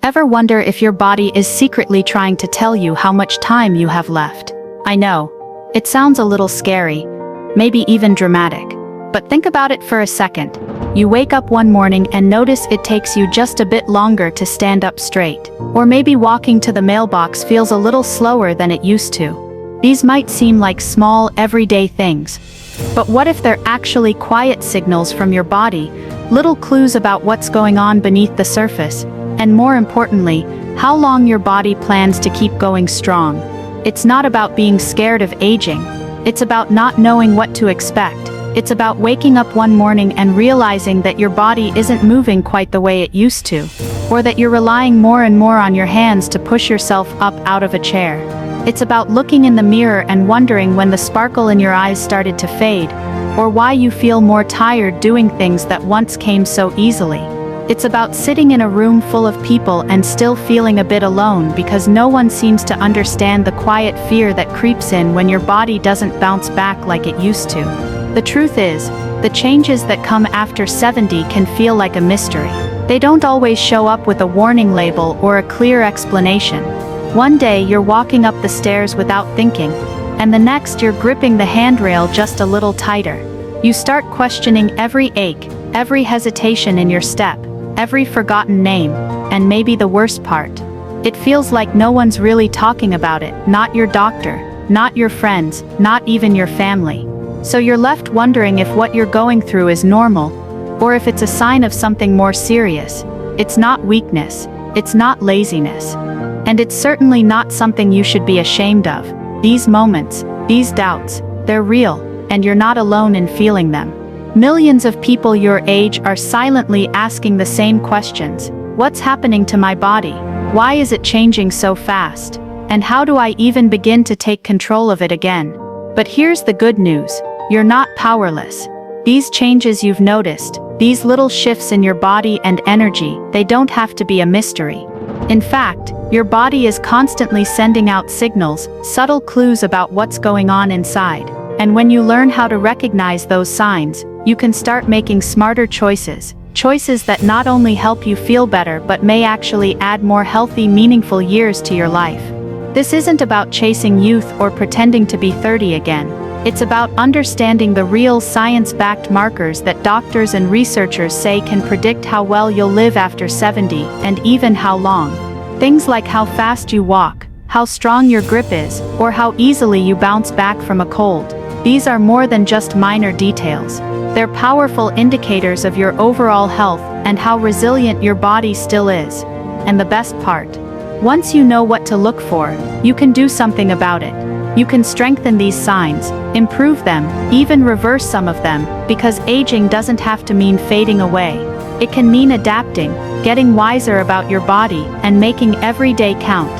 Ever wonder if your body is secretly trying to tell you how much time you have left? I know. It sounds a little scary, maybe even dramatic. But think about it for a second. You wake up one morning and notice it takes you just a bit longer to stand up straight. Or maybe walking to the mailbox feels a little slower than it used to. These might seem like small, everyday things. But what if they're actually quiet signals from your body, little clues about what's going on beneath the surface, and more importantly, how long your body plans to keep going strong? It's not about being scared of aging. It's about not knowing what to expect. It's about waking up one morning and realizing that your body isn't moving quite the way it used to, or that you're relying more and more on your hands to push yourself up out of a chair. It's about looking in the mirror and wondering when the sparkle in your eyes started to fade, or why you feel more tired doing things that once came so easily. It's about sitting in a room full of people and still feeling a bit alone because no one seems to understand the quiet fear that creeps in when your body doesn't bounce back like it used to. The truth is, the changes that come after 70 can feel like a mystery. They don't always show up with a warning label or a clear explanation. One day you're walking up the stairs without thinking, and the next you're gripping the handrail just a little tighter. You start questioning every ache, every hesitation in your step, every forgotten name, and maybe the worst part. It feels like no one's really talking about it, not your doctor, not your friends, not even your family. So you're left wondering if what you're going through is normal, or if it's a sign of something more serious. It's not weakness, it's not laziness. And it's certainly not something you should be ashamed of. These moments, these doubts, they're real, and you're not alone in feeling them. Millions of people your age are silently asking the same questions. What's happening to my body? Why is it changing so fast? And how do I even begin to take control of it again? But here's the good news. You're not powerless. These changes you've noticed, these little shifts in your body and energy, they don't have to be a mystery. In fact, your body is constantly sending out signals, subtle clues about what's going on inside. And when you learn how to recognize those signs, you can start making smarter choices that not only help you feel better but may actually add more healthy, meaningful years to your life. This isn't about chasing youth or pretending to be 30 again. It's about understanding the real science-backed markers that doctors and researchers say can predict how well you'll live after 70, and even how long. Things like how fast you walk, how strong your grip is, or how easily you bounce back from a cold. These are more than just minor details. They're powerful indicators of your overall health and how resilient your body still is. And the best part, once you know what to look for, you can do something about it. You can strengthen these signs, improve them, even reverse some of them, because aging doesn't have to mean fading away. It can mean adapting, getting wiser about your body, and making every day count.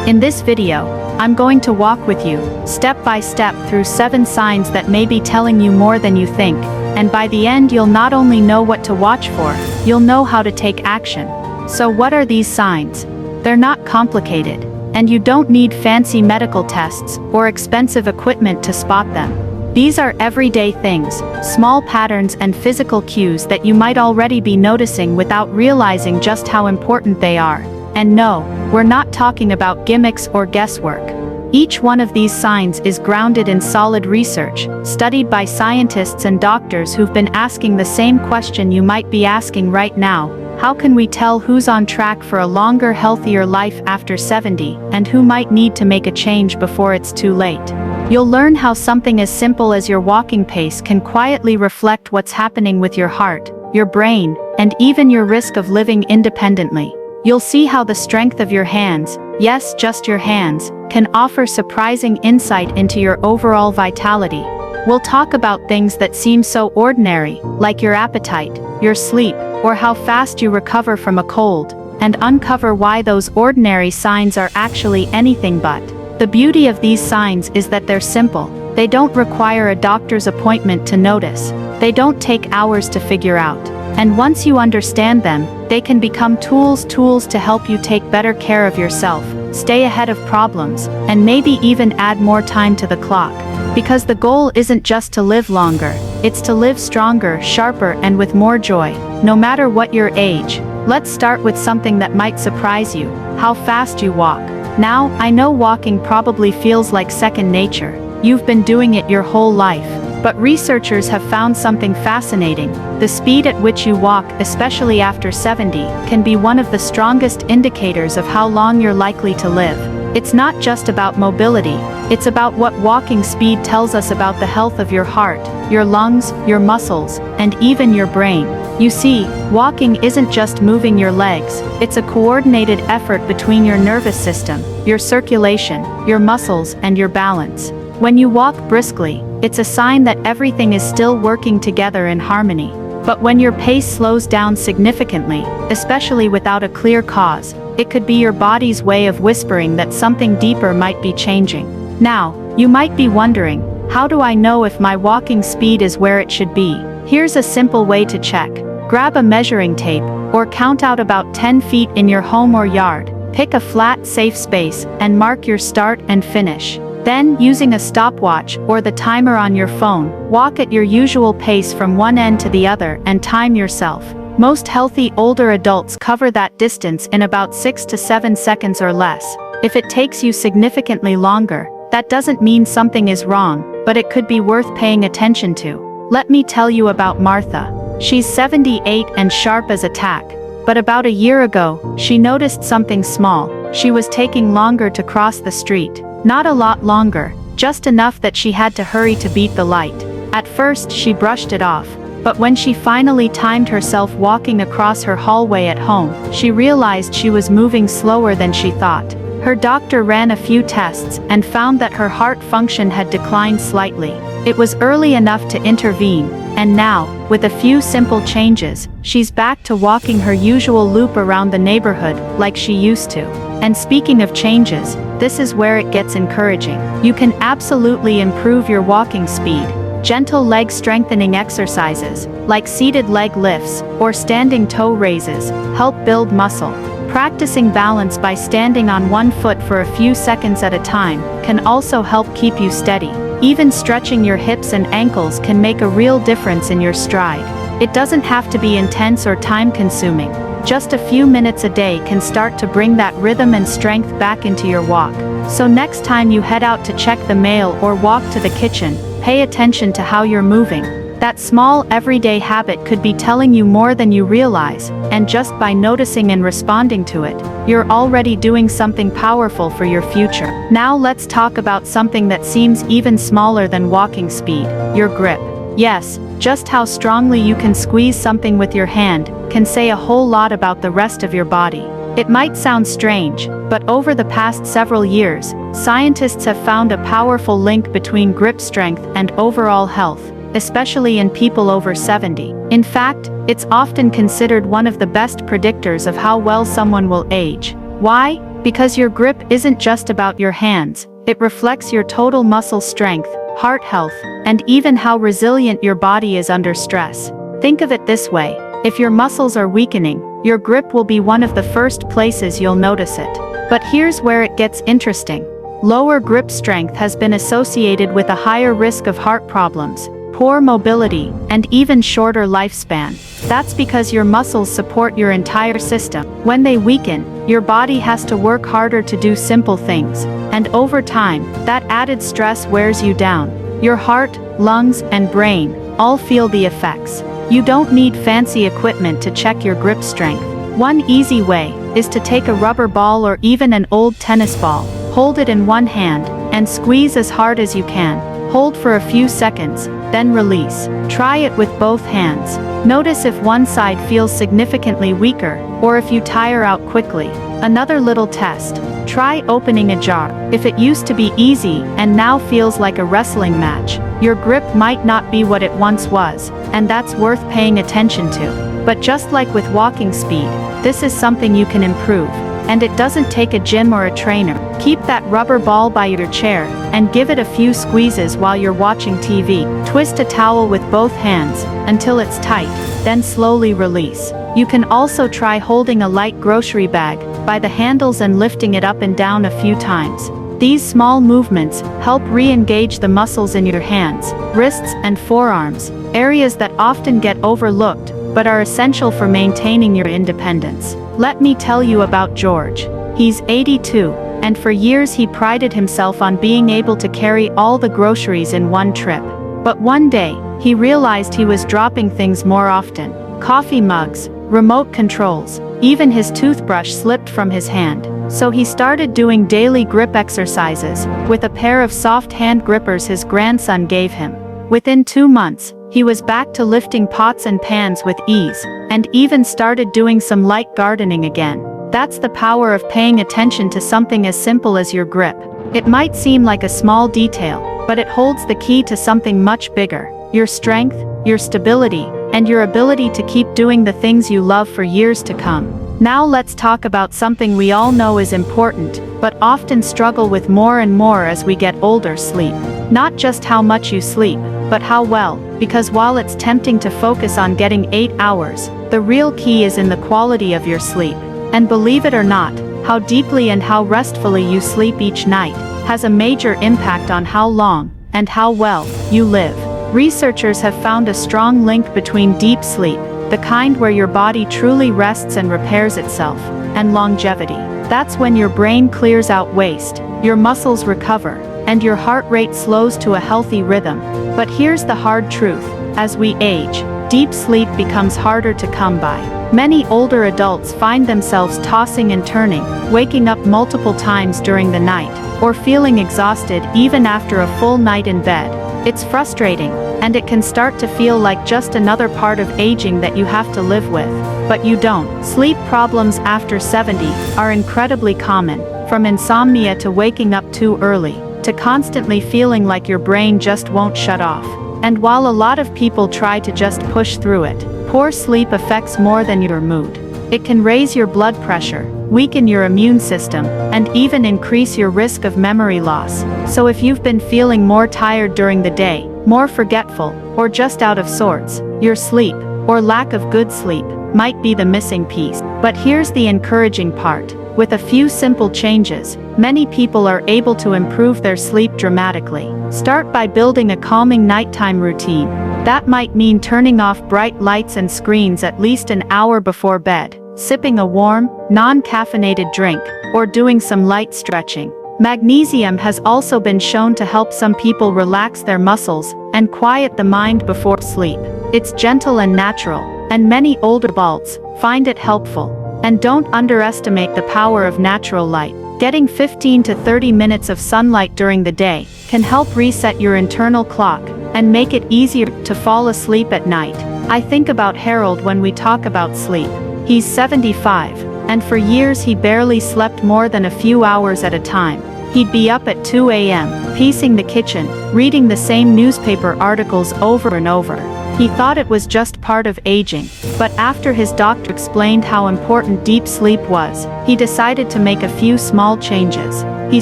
In this video, I'm going to walk with you, step by step, through 7 signs that may be telling you more than you think, and by the end you'll not only know what to watch for, you'll know how to take action. So what are these signs? They're not complicated, and you don't need fancy medical tests or expensive equipment to spot them. These are everyday things, small patterns and physical cues that you might already be noticing without realizing just how important they are. And no, we're not talking about gimmicks or guesswork. Each one of these signs is grounded in solid research, studied by scientists and doctors who've been asking the same question you might be asking right now. How can we tell who's on track for a longer, healthier life after 70, and who might need to make a change before it's too late? You'll learn how something as simple as your walking pace can quietly reflect what's happening with your heart, your brain, and even your risk of living independently. You'll see how the strength of your hands, yes, just your hands, can offer surprising insight into your overall vitality. We'll talk about things that seem so ordinary, like your appetite, your sleep, or how fast you recover from a cold, and uncover why those ordinary signs are actually anything but. The beauty of these signs is that they're simple. They don't require a doctor's appointment to notice. They don't take hours to figure out. And once you understand them, they can become tools to help you take better care of yourself, stay ahead of problems, and maybe even add more time to the clock. Because the goal isn't just to live longer, it's to live stronger, sharper, and with more joy. No matter what your age, Let's start with something that might surprise you: how fast you walk. Now, I know walking probably feels like second nature. You've been doing it your whole life. But researchers have found something fascinating. The speed at which you walk, especially after 70, can be one of the strongest indicators of how long you're likely to live. It's not just about mobility, it's about what walking speed tells us about the health of your heart, your lungs, your muscles, and even your brain. You see, walking isn't just moving your legs, it's a coordinated effort between your nervous system, your circulation, your muscles, and your balance. When you walk briskly, it's a sign that everything is still working together in harmony. But when your pace slows down significantly, especially without a clear cause, it could be your body's way of whispering that something deeper might be changing. Now, you might be wondering, how do I know if my walking speed is where it should be? Here's a simple way to check. Grab a measuring tape, or count out about 10 feet in your home or yard. Pick a flat, safe space, and mark your start and finish. Then, using a stopwatch or the timer on your phone, walk at your usual pace from one end to the other and time yourself. Most healthy older adults cover that distance in about 6 to 7 seconds or less. If it takes you significantly longer, that doesn't mean something is wrong, but it could be worth paying attention to. Let me tell you about Martha. She's 78 and sharp as a tack. But about a year ago, she noticed something small. She was taking longer to cross the street. Not a lot longer, just enough that she had to hurry to beat the light. At first she brushed it off, but when she finally timed herself walking across her hallway at home, she realized she was moving slower than she thought. Her doctor ran a few tests and found that her heart function had declined slightly. It was early enough to intervene, and now, with a few simple changes, she's back to walking her usual loop around the neighborhood like she used to. And speaking of changes, this is where it gets encouraging. You can absolutely improve your walking speed. Gentle leg strengthening exercises, like seated leg lifts or standing toe raises, help build muscle. Practicing balance by standing on one foot for a few seconds at a time can also help keep you steady. Even stretching your hips and ankles can make a real difference in your stride. It doesn't have to be intense or time-consuming. Just a few minutes a day can start to bring that rhythm and strength back into your walk. So next time you head out to check the mail or walk to the kitchen, pay attention to how you're moving. That small, everyday habit could be telling you more than you realize, and just by noticing and responding to it, you're already doing something powerful for your future. Now let's talk about something that seems even smaller than walking speed: your grip. Yes, just how strongly you can squeeze something with your hand can say a whole lot about the rest of your body. It might sound strange, but over the past several years, scientists have found a powerful link between grip strength and overall health, especially in people over 70. In fact, it's often considered one of the best predictors of how well someone will age. Why? Because your grip isn't just about your hands, it reflects your total muscle strength, heart health, and even how resilient your body is under stress. Think of it this way: if your muscles are weakening, your grip will be one of the first places you'll notice it. But here's where it gets interesting. Lower grip strength has been associated with a higher risk of heart problems, poor mobility, and even shorter lifespan. That's because your muscles support your entire system. When they weaken, your body has to work harder to do simple things, and over time, that added stress wears you down. Your heart, lungs, and brain all feel the effects. You don't need fancy equipment to check your grip strength. One easy way is to take a rubber ball or even an old tennis ball, hold it in one hand, and squeeze as hard as you can. Hold for a few seconds, then release. Try it with both hands. Notice if one side feels significantly weaker, or if you tire out quickly. Another little test: try opening a jar. If it used to be easy and now feels like a wrestling match, your grip might not be what it once was, and that's worth paying attention to. But just like with walking speed, this is something you can improve. And it doesn't take a gym or a trainer. Keep that rubber ball by your chair, and give it a few squeezes while you're watching TV. Twist a towel with both hands, until it's tight, then slowly release. You can also try holding a light grocery bag by the handles and lifting it up and down a few times. These small movements help re-engage the muscles in your hands, wrists, and forearms, areas that often get overlooked, but are essential for maintaining your independence. Let me tell you about George. He's 82, and for years he prided himself on being able to carry all the groceries in one trip. But one day, he realized he was dropping things more often. Coffee mugs, remote controls, even his toothbrush slipped from his hand. So he started doing daily grip exercises, with a pair of soft hand grippers his grandson gave him. Within 2 months, he was back to lifting pots and pans with ease, and even started doing some light gardening again. That's the power of paying attention to something as simple as your grip. It might seem like a small detail, but it holds the key to something much bigger: your strength, your stability, and your ability to keep doing the things you love for years to come. Now let's talk about something we all know is important, but often struggle with more and more as we get older: sleep. Not just how much you sleep, but how well, because while it's tempting to focus on getting 8 hours, the real key is in the quality of your sleep. And believe it or not, how deeply and how restfully you sleep each night has a major impact on how long, and how well, you live. Researchers have found a strong link between deep sleep, the kind where your body truly rests and repairs itself, and longevity. That's when your brain clears out waste, your muscles recover, and your heart rate slows to a healthy rhythm. But here's the hard truth: as we age, deep sleep becomes harder to come by. Many older adults find themselves tossing and turning, waking up multiple times during the night, or feeling exhausted even after a full night in bed. It's frustrating, and it can start to feel like just another part of aging that you have to live with. But you don't. Sleep problems after 70 are incredibly common, from insomnia to waking up too early, to constantly feeling like your brain just won't shut off. And while a lot of people try to just push through it, poor sleep affects more than your mood. It can raise your blood pressure, weaken your immune system, and even increase your risk of memory loss. So if you've been feeling more tired during the day, more forgetful, or just out of sorts, your sleep, or lack of good sleep, might be the missing piece. But here's the encouraging part: with a few simple changes, many people are able to improve their sleep dramatically. Start by building a calming nighttime routine. That might mean turning off bright lights and screens at least an hour before bed, sipping a warm, non-caffeinated drink, or doing some light stretching. Magnesium has also been shown to help some people relax their muscles and quiet the mind before sleep. It's gentle and natural, and many older adults find it helpful. And don't underestimate the power of natural light. Getting 15 to 30 minutes of sunlight during the day can help reset your internal clock and make it easier to fall asleep at night. I think about Harold when we talk about sleep. He's 75, and for years he barely slept more than a few hours at a time. He'd be up at 2 a.m., pacing the kitchen, reading the same newspaper articles over and over. He thought it was just part of aging, but after his doctor explained how important deep sleep was, he decided to make a few small changes. He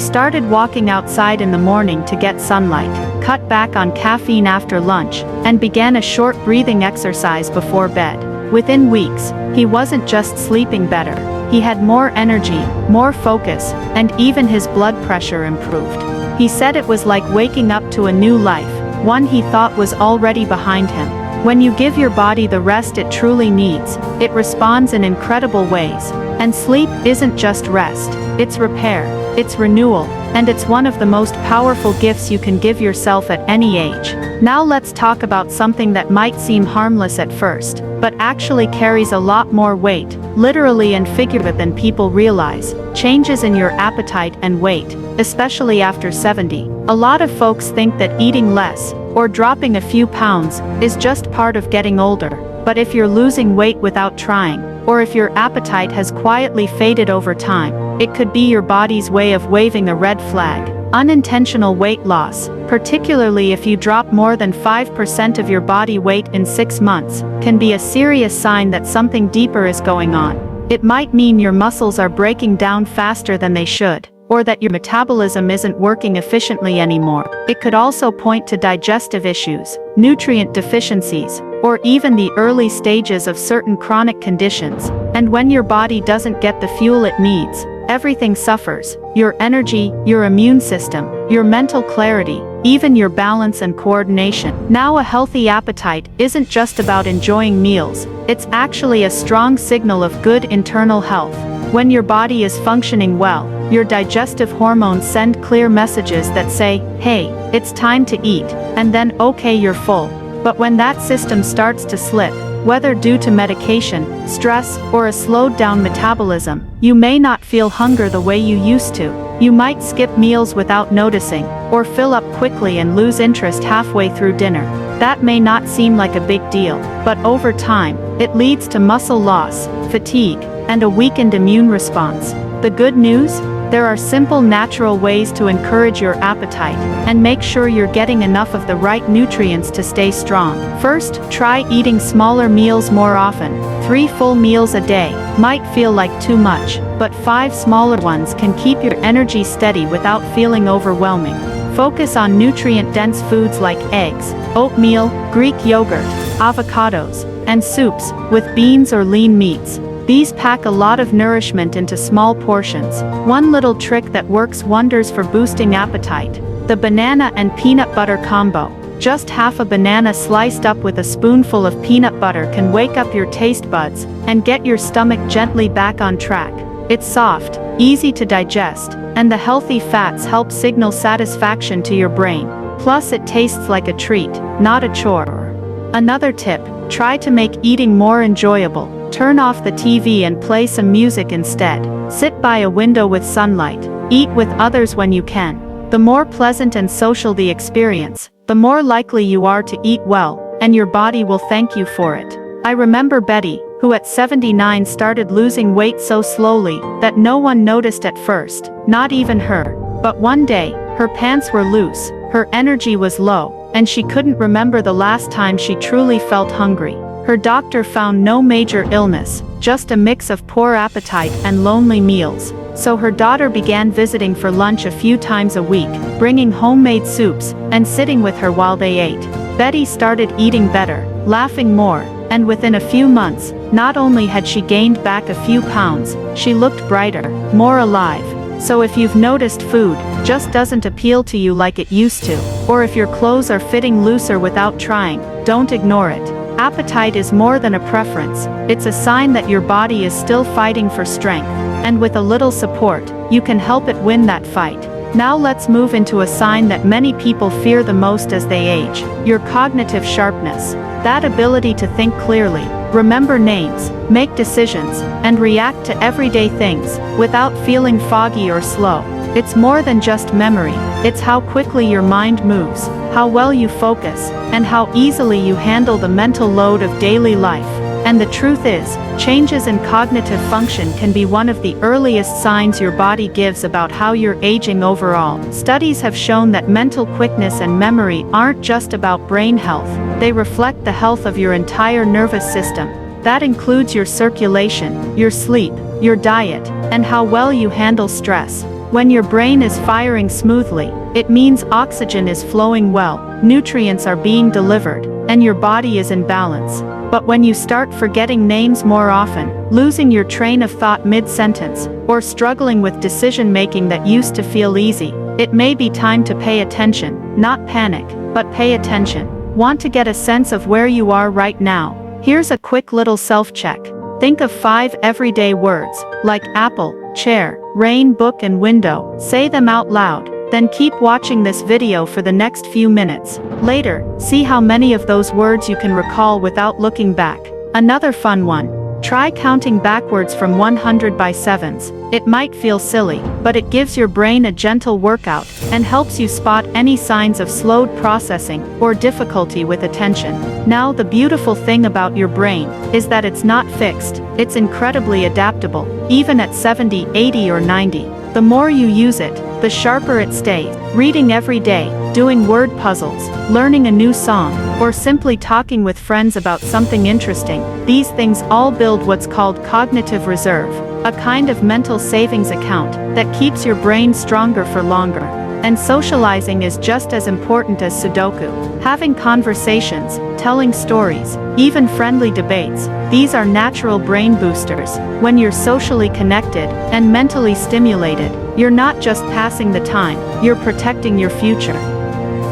started walking outside in the morning to get sunlight, cut back on caffeine after lunch, and began a short breathing exercise before bed. Within weeks, he wasn't just sleeping better, he had more energy, more focus, and even his blood pressure improved. He said it was like waking up to a new life, one he thought was already behind him. When you give your body the rest it truly needs, it responds in incredible ways. And sleep isn't just rest, it's repair, it's renewal, and it's one of the most powerful gifts you can give yourself at any age. Now let's talk about something that might seem harmless at first, but actually carries a lot more weight, literally and figuratively, than people realize: changes in your appetite and weight, especially after 70. A lot of folks think that eating less, or dropping a few pounds, is just part of getting older. But if you're losing weight without trying, or if your appetite has quietly faded over time, it could be your body's way of waving a red flag. Unintentional weight loss, particularly if you drop more than 5% of your body weight in 6 months, can be a serious sign that something deeper is going on. It might mean your muscles are breaking down faster than they should, or that your metabolism isn't working efficiently anymore. It could also point to digestive issues, nutrient deficiencies, or even the early stages of certain chronic conditions. And when your body doesn't get the fuel it needs, everything suffers: your energy, your immune system, your mental clarity, even your balance and coordination. Now, a healthy appetite isn't just about enjoying meals, it's actually a strong signal of good internal health. When your body is functioning well, your digestive hormones send clear messages that say, hey, it's time to eat, and then, okay, you're full. But when that system starts to slip, whether due to medication, stress, or a slowed down metabolism, you may not feel hunger the way you used to. You might skip meals without noticing, or fill up quickly and lose interest halfway through dinner. That may not seem like a big deal, but over time, it leads to muscle loss, fatigue, and a weakened immune response. The good news? There are simple natural ways to encourage your appetite, and make sure you're getting enough of the right nutrients to stay strong. First, try eating smaller meals more often. 3 full meals a day might feel like too much, but 5 smaller ones can keep your energy steady without feeling overwhelming. Focus on nutrient-dense foods like eggs, oatmeal, Greek yogurt, avocados, and soups, with beans or lean meats. These pack a lot of nourishment into small portions. One little trick that works wonders for boosting appetite: the banana and peanut butter combo. Just half a banana sliced up with a spoonful of peanut butter can wake up your taste buds and get your stomach gently back on track. It's soft, easy to digest, and the healthy fats help signal satisfaction to your brain. Plus, it tastes like a treat, not a chore. Another tip: try to make eating more enjoyable. Turn off the TV and play some music instead. Sit by a window with sunlight. Eat with others when you can. The more pleasant and social the experience, the more likely you are to eat well, and your body will thank you for it. I remember Betty, who at 79 started losing weight so slowly that no one noticed at first, not even her. But one day, her pants were loose, her energy was low, and she couldn't remember the last time she truly felt hungry. Her doctor found no major illness, just a mix of poor appetite and lonely meals. So her daughter began visiting for lunch a few times a week, bringing homemade soups, and sitting with her while they ate. Betty started eating better, laughing more, and within a few months, not only had she gained back a few pounds, she looked brighter, more alive. So if you've noticed food just doesn't appeal to you like it used to, or if your clothes are fitting looser without trying, don't ignore it. Appetite is more than a preference, it's a sign that your body is still fighting for strength, and with a little support, you can help it win that fight. Now let's move into a sign that many people fear the most as they age: your cognitive sharpness. That ability to think clearly, remember names, make decisions, and react to everyday things, without feeling foggy or slow. It's more than just memory, it's how quickly your mind moves, how well you focus, and how easily you handle the mental load of daily life. And the truth is, changes in cognitive function can be one of the earliest signs your body gives about how you're aging overall. Studies have shown that mental quickness and memory aren't just about brain health, they reflect the health of your entire nervous system. That includes your circulation, your sleep, your diet, and how well you handle stress. When your brain is firing smoothly, it means oxygen is flowing well, nutrients are being delivered, and your body is in balance. But when you start forgetting names more often, losing your train of thought mid-sentence, or struggling with decision-making that used to feel easy, it may be time to pay attention, not panic, but pay attention. Want to get a sense of where you are right now? Here's a quick little self-check. Think of 5 everyday words, like apple, chair, rain, book, and window. Say them out loud, then keep watching this video for the next few minutes. Later, see how many of those words you can recall without looking back. Another fun one: try counting backwards from 100 by 7s. It might feel silly, but it gives your brain a gentle workout, and helps you spot any signs of slowed processing, or difficulty with attention. Now, the beautiful thing about your brain is that it's not fixed, it's incredibly adaptable, even at 70, 80, or 90. The more you use it, the sharper it stays. Reading every day, doing word puzzles, learning a new song, or simply talking with friends about something interesting, these things all build what's called cognitive reserve, a kind of mental savings account that keeps your brain stronger for longer. And socializing is just as important as Sudoku. Having conversations, telling stories, even friendly debates, these are natural brain boosters. When you're socially connected and mentally stimulated, you're not just passing the time, you're protecting your future.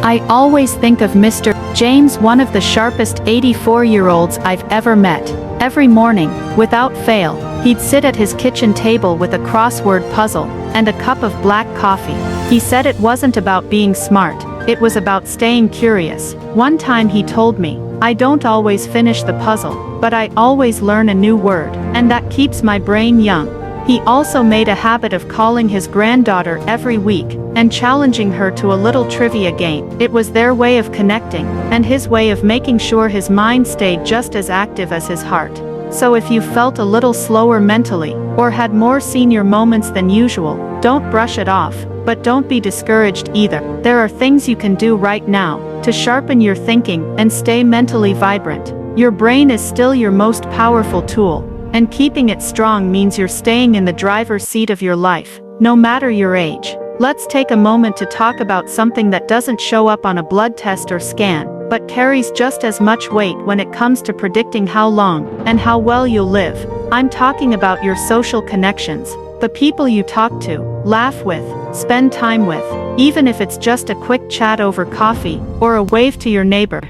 I always think of Mr. James, one of the sharpest 84-year-olds I've ever met. Every morning, without fail, he'd sit at his kitchen table with a crossword puzzle and a cup of black coffee. He said it wasn't about being smart, it was about staying curious. One time he told me, "I don't always finish the puzzle, but I always learn a new word, and that keeps my brain young." He also made a habit of calling his granddaughter every week and challenging her to a little trivia game. It was their way of connecting, and his way of making sure his mind stayed just as active as his heart. So if you felt a little slower mentally, or had more senior moments than usual, don't brush it off, but don't be discouraged either. There are things you can do right now to sharpen your thinking and stay mentally vibrant. Your brain is still your most powerful tool, and keeping it strong means you're staying in the driver's seat of your life, no matter your age. Let's take a moment to talk about something that doesn't show up on a blood test or scan, but carries just as much weight when it comes to predicting how long and how well you'll live. I'm talking about your social connections, the people you talk to, laugh with, spend time with, even if it's just a quick chat over coffee or a wave to your neighbor.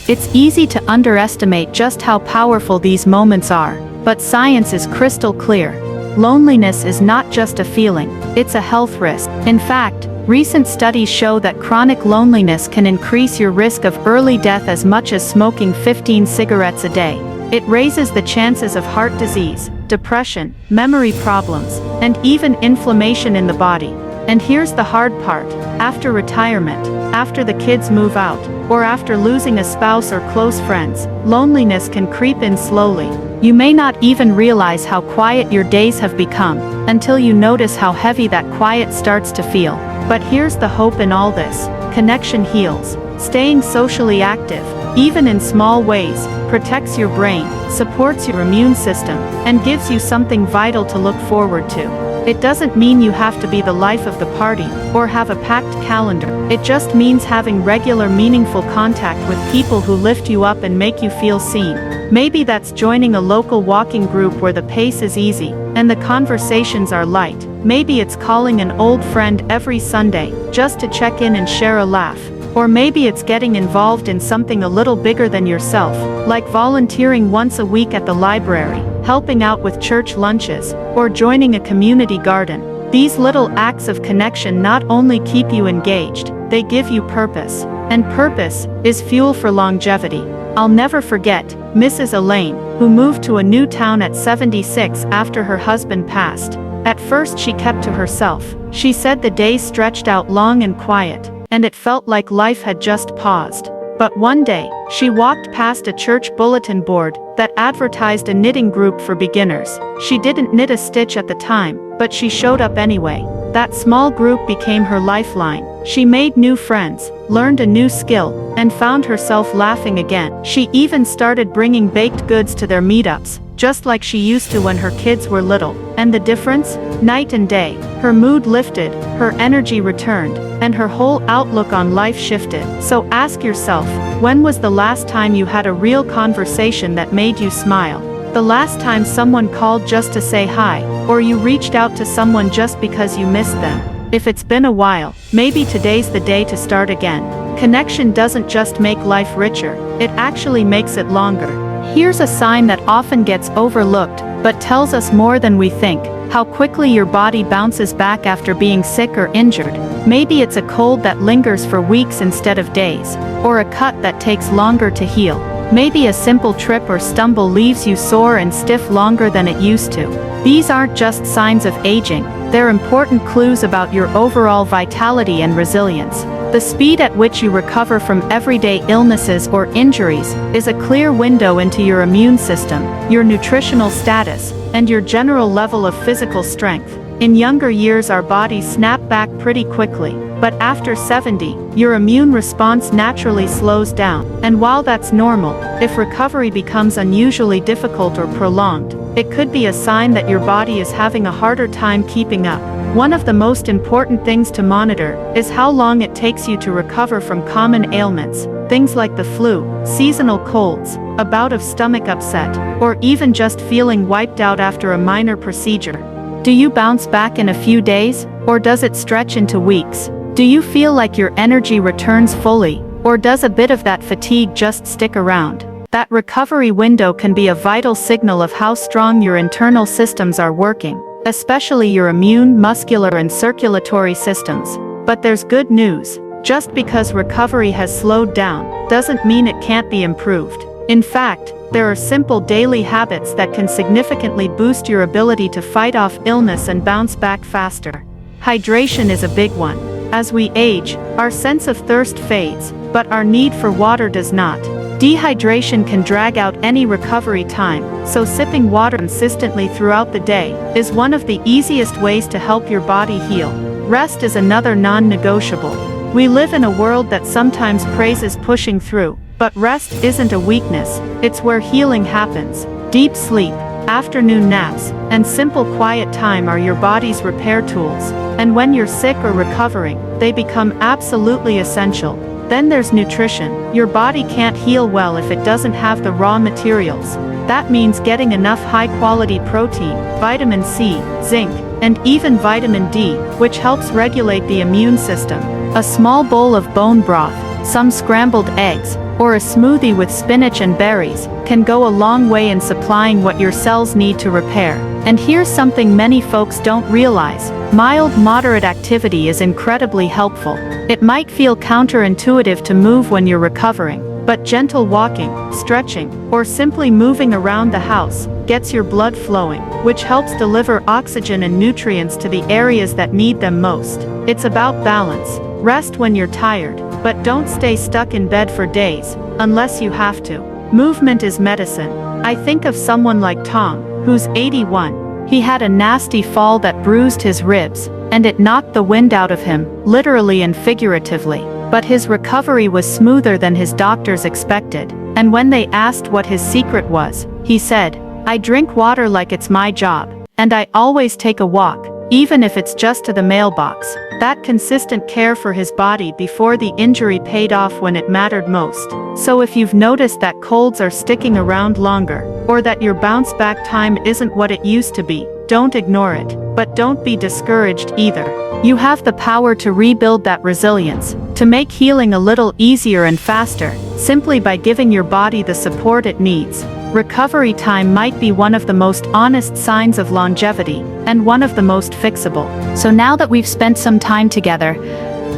It's easy to underestimate just how powerful these moments are, but science is crystal clear. Loneliness is not just a feeling, it's a health risk. In fact, recent studies show that chronic loneliness can increase your risk of early death as much as smoking 15 cigarettes a day. It raises the chances of heart disease, depression, memory problems, and even inflammation in the body. And here's the hard part: after retirement, after the kids move out, or after losing a spouse or close friends, loneliness can creep in slowly. You may not even realize how quiet your days have become, until you notice how heavy that quiet starts to feel. But here's the hope in all this: connection heals. Staying socially active, even in small ways, protects your brain, supports your immune system, and gives you something vital to look forward to. It doesn't mean you have to be the life of the party, or have a packed calendar. It just means having regular meaningful contact with people who lift you up and make you feel seen. Maybe that's joining a local walking group where the pace is easy, and the conversations are light. Maybe it's calling an old friend every Sunday, just to check in and share a laugh. Or maybe it's getting involved in something a little bigger than yourself, like volunteering once a week at the library, helping out with church lunches, or joining a community garden. These little acts of connection not only keep you engaged, they give you purpose. And purpose is fuel for longevity. I'll never forget Mrs. Elaine, who moved to a new town at 76 after her husband passed. At first she kept to herself. She said the days stretched out long and quiet, and it felt like life had just paused. But one day, she walked past a church bulletin board that advertised a knitting group for beginners. She didn't knit a stitch at the time, but she showed up anyway. That small group became her lifeline. She made new friends, learned a new skill, and found herself laughing again. She even started bringing baked goods to their meetups, just like she used to when her kids were little. And the difference? Night and day. Her mood lifted, her energy returned, and her whole outlook on life shifted. So ask yourself, when was the last time you had a real conversation that made you smile? The last time someone called just to say hi, or you reached out to someone just because you missed them? If it's been a while, maybe today's the day to start again. Connection doesn't just make life richer, it actually makes it longer. Here's a sign that often gets overlooked, but tells us more than we think: how quickly your body bounces back after being sick or injured. Maybe it's a cold that lingers for weeks instead of days, or a cut that takes longer to heal. Maybe a simple trip or stumble leaves you sore and stiff longer than it used to. These aren't just signs of aging, they're important clues about your overall vitality and resilience. The speed at which you recover from everyday illnesses or injuries is a clear window into your immune system, your nutritional status, and your general level of physical strength. In younger years, our bodies snap back pretty quickly, But after 70, your immune response naturally slows down. And while that's normal, if recovery becomes unusually difficult or prolonged, it could be a sign that your body is having a harder time keeping up. One of the most important things to monitor is how long it takes you to recover from common ailments, things like the flu, seasonal colds, a bout of stomach upset, or even just feeling wiped out after a minor procedure. Do you bounce back in a few days, or does it stretch into weeks? Do you feel like your energy returns fully, or does a bit of that fatigue just stick around? That recovery window can be a vital signal of how strong your internal systems are working, especially your immune, muscular, and circulatory systems. But there's good news. Just because recovery has slowed down, doesn't mean it can't be improved. In fact, there are simple daily habits that can significantly boost your ability to fight off illness and bounce back faster. Hydration is a big one. As we age, our sense of thirst fades, but our need for water does not. Dehydration can drag out any recovery time, so sipping water consistently throughout the day is one of the easiest ways to help your body heal. Rest is another non-negotiable. We live in a world that sometimes praises pushing through, but rest isn't a weakness, it's where healing happens. Deep sleep, afternoon naps, and simple quiet time are your body's repair tools, and when you're sick or recovering, they become absolutely essential. Then there's nutrition. Your body can't heal well if it doesn't have the raw materials. That means getting enough high-quality protein, vitamin C, zinc, and even vitamin D, which helps regulate the immune system. A small bowl of bone broth, some scrambled eggs, or a smoothie with spinach and berries, can go a long way in supplying what your cells need to repair. And here's something many folks don't realize. Mild, moderate activity is incredibly helpful. It might feel counterintuitive to move when you're recovering, but gentle walking, stretching, or simply moving around the house gets your blood flowing, which helps deliver oxygen and nutrients to the areas that need them most. It's about balance. Rest when you're tired, but don't stay stuck in bed for days, unless you have to. Movement is medicine. I think of someone like Tom, who's 81. He had a nasty fall that bruised his ribs, and it knocked the wind out of him, literally and figuratively. But his recovery was smoother than his doctors expected, and when they asked what his secret was, he said, "I drink water like it's my job, and I always take a walk, even if it's just to the mailbox." That consistent care for his body before the injury paid off when it mattered most. So if you've noticed that colds are sticking around longer, or that your bounce back time isn't what it used to be, don't ignore it, but don't be discouraged either. You have the power to rebuild that resilience, to make healing a little easier and faster, simply by giving your body the support it needs. Recovery time might be one of the most honest signs of longevity, and one of the most fixable. So now that we've spent some time together,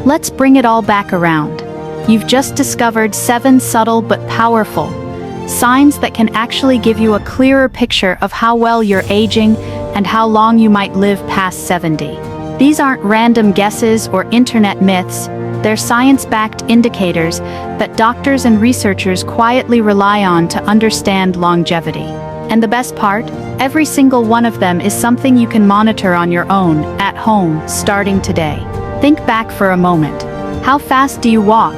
let's bring it all back around. You've just discovered 7 subtle but powerful signs that can actually give you a clearer picture of how well you're aging and how long you might live past 70. These aren't random guesses or internet myths. They're science-backed indicators that doctors and researchers quietly rely on to understand longevity. And the best part? Every single one of them is something you can monitor on your own, at home, starting today. Think back for a moment. How fast do you walk?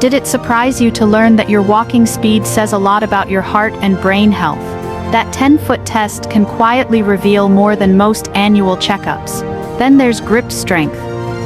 Did it surprise you to learn that your walking speed says a lot about your heart and brain health? That 10-foot test can quietly reveal more than most annual checkups. Then there's grip strength,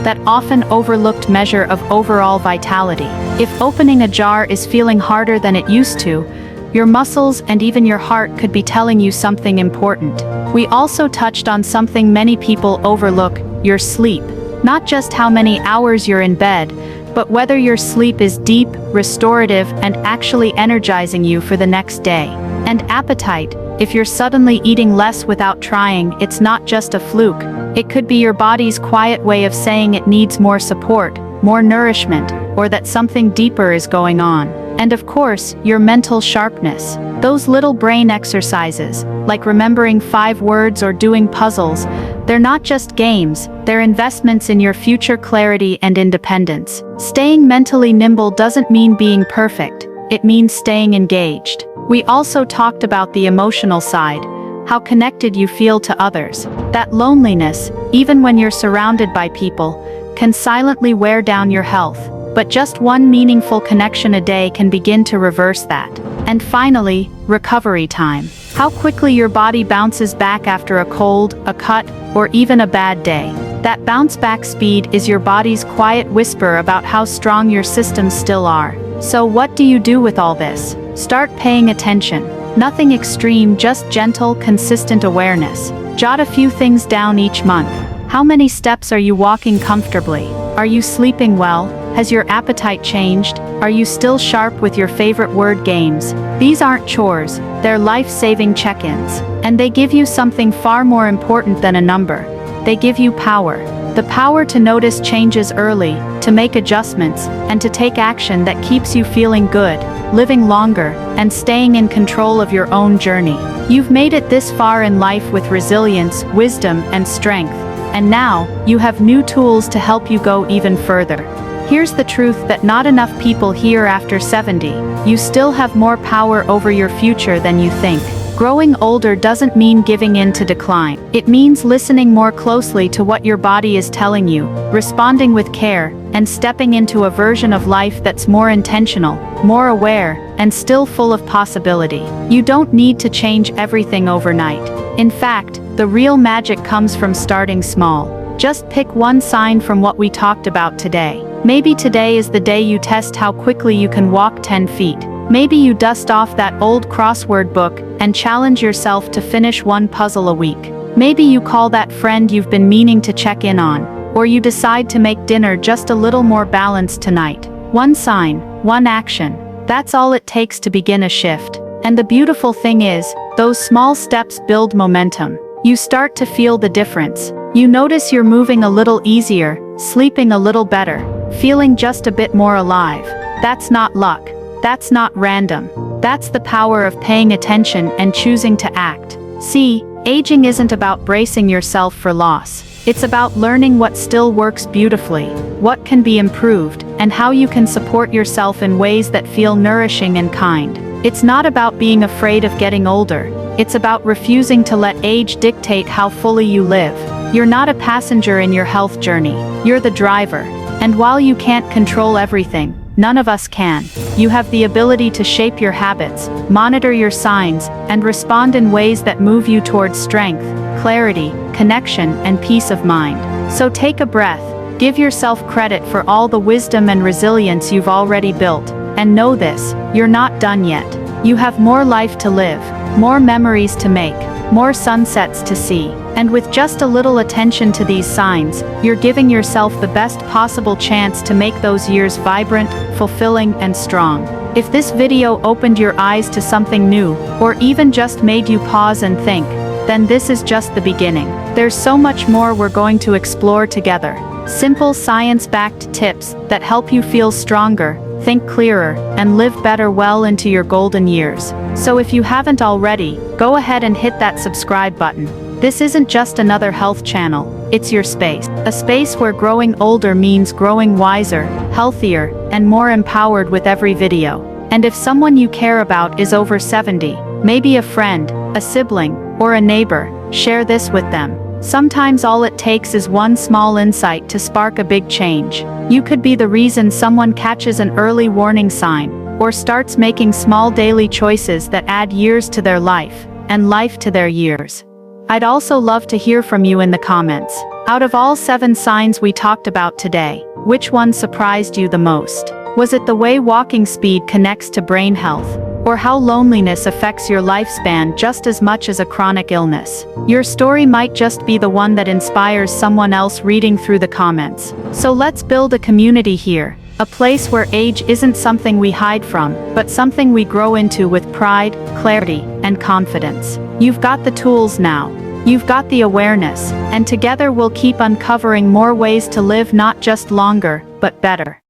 that often overlooked measure of overall vitality. If opening a jar is feeling harder than it used to, your muscles and even your heart could be telling you something important. We also touched on something many people overlook: your sleep. Not just how many hours you're in bed, but whether your sleep is deep, restorative, and actually energizing you for the next day. And appetite. If you're suddenly eating less without trying, it's not just a fluke. It could be your body's quiet way of saying it needs more support, more nourishment, or that something deeper is going on. And of course, your mental sharpness. Those little brain exercises, like remembering 5 words or doing puzzles, they're not just games, they're investments in your future clarity and independence. Staying mentally nimble doesn't mean being perfect, it means staying engaged. We also talked about the emotional side, how connected you feel to others. That loneliness, even when you're surrounded by people, can silently wear down your health. But just one meaningful connection a day can begin to reverse that. And finally, recovery time. How quickly your body bounces back after a cold, a cut, or even a bad day. That bounce back speed is your body's quiet whisper about how strong your systems still are. So what do you do with all this? Start paying attention. Nothing extreme, just gentle, consistent awareness. Jot a few things down each month. How many steps are you walking comfortably? Are you sleeping well? Has your appetite changed? Are you still sharp with your favorite word games? These aren't chores, they're life-saving check-ins. And they give you something far more important than a number. They give you power. The power to notice changes early, to make adjustments, and to take action that keeps you feeling good, living longer, and staying in control of your own journey. You've made it this far in life with resilience, wisdom, and strength. And now, you have new tools to help you go even further. Here's the truth that not enough people hear after 70. You still have more power over your future than you think. Growing older doesn't mean giving in to decline. It means listening more closely to what your body is telling you, responding with care, and stepping into a version of life that's more intentional, more aware, and still full of possibility. You don't need to change everything overnight. In fact, the real magic comes from starting small. Just pick one sign from what we talked about today. Maybe today is the day you test how quickly you can walk 10 feet. Maybe you dust off that old crossword book and challenge yourself to finish one puzzle a week. Maybe you call that friend you've been meaning to check in on, or you decide to make dinner just a little more balanced tonight. One sign, one action. That's all it takes to begin a shift. And the beautiful thing is, those small steps build momentum. You start to feel the difference. You notice you're moving a little easier, sleeping a little better, feeling just a bit more alive. That's not luck. That's not random. That's the power of paying attention and choosing to act. See, aging isn't about bracing yourself for loss. It's about learning what still works beautifully, what can be improved, and how you can support yourself in ways that feel nourishing and kind. It's not about being afraid of getting older. It's about refusing to let age dictate how fully you live. You're not a passenger in your health journey. You're the driver. And while you can't control everything, none of us can. You have the ability to shape your habits, monitor your signs, and respond in ways that move you towards strength, clarity, connection, and peace of mind. So take a breath, give yourself credit for all the wisdom and resilience you've already built, and know this, you're not done yet. You have more life to live, more memories to make, more sunsets to see. And with just a little attention to these signs, you're giving yourself the best possible chance to make those years vibrant, fulfilling, and strong. If this video opened your eyes to something new, or even just made you pause and think, then this is just the beginning. There's so much more we're going to explore together. Simple science-backed tips that help you feel stronger, think clearer, and live better well into your golden years. So if you haven't already, go ahead and hit that subscribe button. This isn't just another health channel, it's your space. A space where growing older means growing wiser, healthier, and more empowered with every video. And if someone you care about is over 70, maybe a friend, a sibling, or a neighbor, share this with them. Sometimes all it takes is one small insight to spark a big change. You could be the reason someone catches an early warning sign, or starts making small daily choices that add years to their life, and life to their years. I'd also love to hear from you in the comments. Out of all 7 signs we talked about today, which one surprised you the most? Was it the way walking speed connects to brain health? Or how loneliness affects your lifespan just as much as a chronic illness? Your story might just be the one that inspires someone else reading through the comments. So let's build a community here. A place where age isn't something we hide from, but something we grow into with pride, clarity, and confidence. You've got the tools now. You've got the awareness, and together we'll keep uncovering more ways to live not just longer, but better.